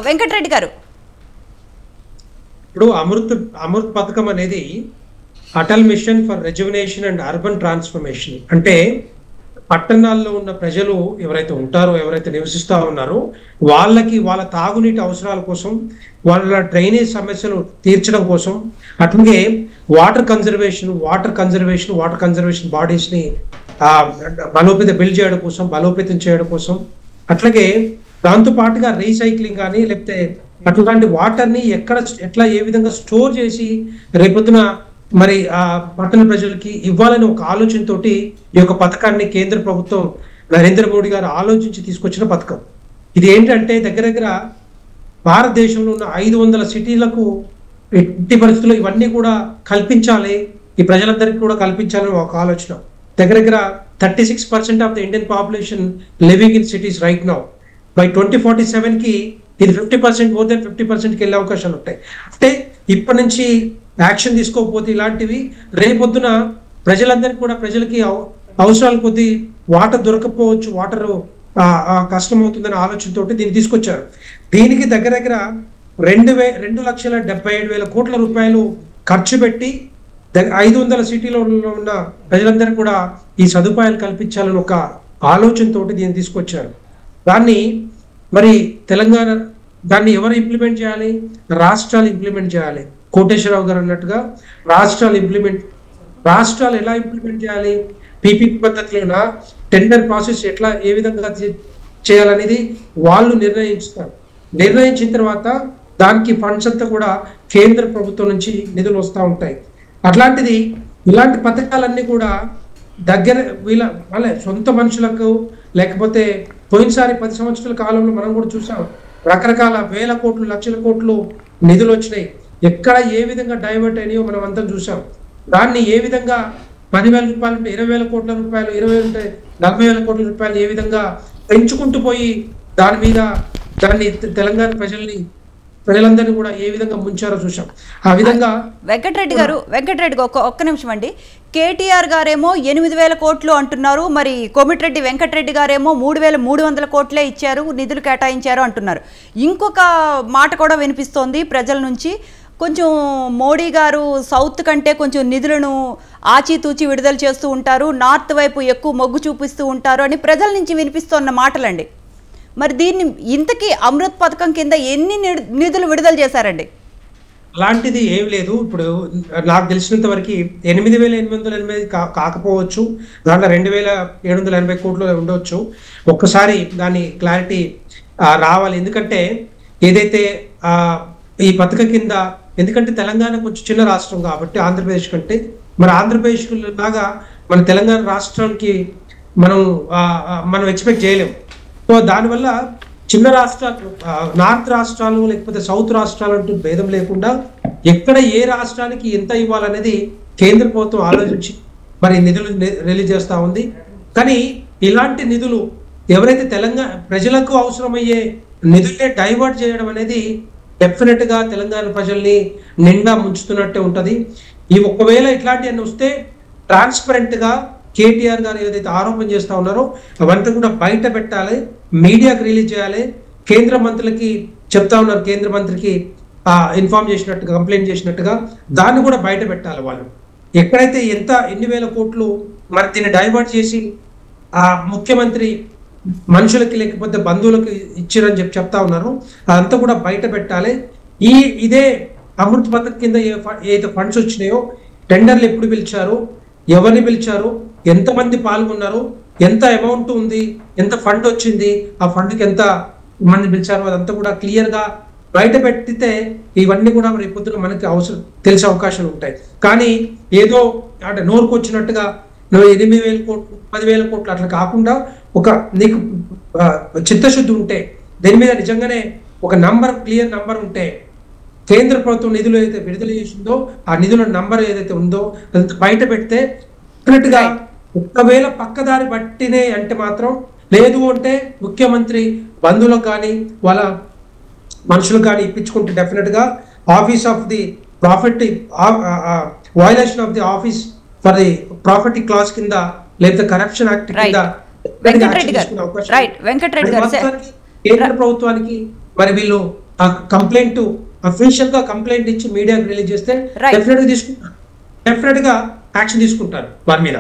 వెంకటరెడ్డి గారు, ఇప్పుడు అమృత్ పథకం అనేది Atal mission for rejuvenation and urban transformation. అంటే పట్టణాల్లో ఉన్న ప్రజలు ఎవరైతే ఉంటారో, ఎవరైతే నివసిస్తూ ఉన్నారో వాళ్ళ తాగునీటి అవసరాల కోసం, వాళ్ళ డ్రైనేజ్ సమస్యలు తీర్చడం కోసం, అట్లాగే వాటర్ కన్జర్వేషన్ బాడీస్ని బలోపేతం చేయడం కోసం, అట్లాగే దాంతో పాటుగా రీసైక్లింగ్ కానీ లేకపోతే అట్లాంటి వాటర్ని ఎట్లా ఏ విధంగా స్టోర్ చేసి రేపొద్దున మరి ఆ పట్టణ ప్రజలకి ఇవ్వాలని ఒక ఆలోచనతోటి ఈ యొక్క పథకాన్ని కేంద్ర ప్రభుత్వం నరేంద్ర మోడీ గారు ఆలోచించి తీసుకొచ్చిన పథకం. ఇది ఏంటంటే దగ్గర భారతదేశంలో ఉన్న 500 సిటీలకు ఎట్టి పరిస్థితుల్లో ఇవన్నీ కూడా కల్పించాలి, ఈ ప్రజలందరికీ కూడా కల్పించాలని ఒక ఆలోచన. దగ్గర 36% of the Indian population living in cities right now. By 2047కి ఇది 50%, మోర్ దెన్ 50%కి వెళ్ళే అవకాశాలు ఉంటాయి. అంటే ఇప్పటి నుంచి యాక్షన్ తీసుకోకపోతే ఇలాంటివి రేపొద్దున ప్రజలకి అవసరాల కొద్దీ వాటర్ దొరకపోవచ్చు, వాటర్ కష్టమవుతుందనే ఆలోచనతో దీన్ని తీసుకొచ్చారు. దీనికి దగ్గర 2,77,000 కోట్ల రూపాయలు ఖర్చు పెట్టి 500 సిటీలో ఉన్న ప్రజలందరికీ కూడా ఈ సదుపాయాలు కల్పించాలని ఒక ఆలోచనతో దీన్ని తీసుకొచ్చారు. దాన్ని మరి తెలంగాణ దాన్ని ఎవరు ఇంప్లిమెంట్ చేయాలి? రాష్ట్రాలు ఇంప్లిమెంట్ చేయాలి. కోటేశ్వరరావు గారు అన్నట్టుగా రాష్ట్రాలు ఎలా ఇంప్లిమెంట్ చేయాలి? పీపీపీ పద్ధతిలోనా, టెండర్ ప్రాసెస్ ఏ విధంగా చేయాలనేది వాళ్ళు నిర్ణయించిన తర్వాత దానికి ఫండ్స్ అంతా కూడా కేంద్ర ప్రభుత్వం నుంచి నిధులు వస్తూ ఉంటాయి. ఇలాంటి పథకాలన్నీ కూడా వాళ్ళ సొంత మనుషులకు, లేకపోతే పోయినసారి 10 సంవత్సరాల కాలంలో మనం కూడా చూసాం, రకరకాల వేల కోట్లు, లక్షల కోట్లు నిధులు వచ్చినాయి. ఎక్కడ ఏ విధంగా డైవర్ట్ అయినాయో మనం అంతా చూసాం. దాన్ని ఏ విధంగా 10,000 రూపాయలు ఉంటే 20,000 కోట్ల రూపాయలు, 20,000 ఉంటే 40,000 కోట్ల రూపాయలు ఏ విధంగా పెంచుకుంటూ పోయి దాన్ని తెలంగాణ ప్రజలందరినీ కూడా ఏ విధంగా ముంచారో చూసాం. ఆ విధంగా వెంకటరెడ్డి గారు ఒక్క నిమిషం అండి. కేటీఆర్ గారేమో 8,000 కోట్లు అంటున్నారు, మరి కోమిటిరెడ్డి వెంకటరెడ్డి గారేమో 3,300 కోట్లే ఇచ్చారు, నిధులు కేటాయించారు అంటున్నారు. ఇంకొక మాట కూడా వినిపిస్తోంది ప్రజల నుంచి, కొంచెం మోడీ గారు సౌత్ కంటే కొంచెం నిధులను ఆచితూచి విడుదల చేస్తూ ఉంటారు, నార్త్ వైపు ఎక్కువ మొగ్గు చూపిస్తూ ఉంటారు అని ప్రజల నుంచి వినిపిస్తున్న మాటలండి. మరి దీన్ని ఇంతకీ అమృత్ పథకం కింద ఎన్ని నిధులు విడుదల చేశారండి? అలాంటిది ఏమి లేదు. ఇప్పుడు నాకు తెలిసినంత వరకు 8,880 కాకపోవచ్చు, దాంట్లో 2,780 కోట్లు ఉండవచ్చు. ఒక్కసారి దాని క్లారిటీ రావాలి. ఎందుకంటే ఏదైతే ఈ పథకం కింద, ఎందుకంటే తెలంగాణ కొంచెం చిన్న రాష్ట్రం కాబట్టి ఆంధ్రప్రదేశ్ కంటే, మరి ఆంధ్రప్రదేశ్ లాగా మన తెలంగాణ రాష్ట్రానికి మనం ఎక్స్పెక్ట్ చేయలేము. సో దానివల్ల చిన్న రాష్ట్రాలు, నార్త్ రాష్ట్రాలు లేకపోతే సౌత్ రాష్ట్రాలు అంటూ భేదం లేకుండా ఎక్కడ ఏ రాష్ట్రానికి ఎంత ఇవ్వాలనేది కేంద్ర ప్రభుత్వం ఆలోచించి మరి నిధులు రిలీజ్ చేస్తూ ఉంది. కానీ ఇలాంటి నిధులు ఎవరైతే తెలంగాణ ప్రజలకు అవసరమయ్యే నిధులే డైవర్ట్ చేయడం అనేది డెఫినెట్ గా తెలంగాణ ప్రజల్ని నిండా ముంచుతున్నట్టే ఉంటది. ఒకవేళ ఇట్లాంటివన్నీ వస్తే ట్రాన్స్పరెంట్ గా కేటీఆర్ గారు ఏదైతే ఆరోపణ చేస్తా ఉన్నారో అవంతా కూడా బయట పెట్టాలి, మీడియాకి రిలీజ్ చేయాలి. కేంద్ర మంత్రులకి చెప్తా ఉన్నారు, కేంద్ర మంత్రికి ఇన్ఫార్మ్ చేసినట్టుగా, కంప్లైంట్ చేసినట్టుగా దాన్ని కూడా బయట పెట్టాలి. వాళ్ళు ఎక్కడైతే ఎన్ని వేల కోట్లు మరి దీన్ని డైవర్ట్ చేసి ముఖ్యమంత్రి మనుషులకి లేకపోతే బంధువులకి ఇచ్చిరని చెప్తా ఉన్నారు, అదంతా కూడా బయట పెట్టాలి. ఇదే అమృత్ పథకం కింద ఏదైతే ఫండ్స్ వచ్చినాయో, టెండర్లు ఎప్పుడు పిలిచారు, ఎవరిని పిలిచారు, ఎంతమంది పాల్గొన్నారు, ఎంత అమౌంట్ ఉంది, ఎంత ఫండ్ వచ్చింది, ఆ ఫండ్కి ఎంత మంది పిలిచారు, అదంతా కూడా క్లియర్గా బయట పెట్టితే ఇవన్నీ కూడా రేపు పొద్దున మనకి తెలిసే అవకాశాలు ఉంటాయి. కానీ ఏదో అంటే నోరుకు వచ్చినట్టుగా 8,000 కోట్లు 10,000 కోట్లు అట్లా కాకుండా నీకు చిత్తశుద్ధి ఉంటే, దీని మీద నిజంగానే ఒక క్లియర్ నంబర్ ఉంటే, కేంద్ర ప్రభుత్వం నిధులు ఏదైతే విడుదల చేసిందో ఆ నిధుల నంబర్ ఏదైతే ఉందో అదంతా బయట పెడితే డెఫినెట్గా, ఒకవేళ పక్కదారి బట్టినే అంటే మాత్రం, లేదు అంటే ముఖ్యమంత్రి బంధువులకు కానీ వాళ్ళ మనుషులకు కానీ ఇప్పించుకుంటే డెఫినెట్ గా office of the profit violation of the office for the profit class కింద లేదా కరప్షన్ యాక్ట్ కింద వెంకటరెడ్డి గారు కేంద్ర ప్రభుత్వానికి మరి వీళ్ళు ఆ కంప్లైంట్ అఫీషియల్ గా కంప్లైంట్ ఇచ్చి మీడియాకి రిలీజ్ చేస్తే Right. డెఫినెట్ గా యాక్షన్ తీసుకుంటారు వారి మీద.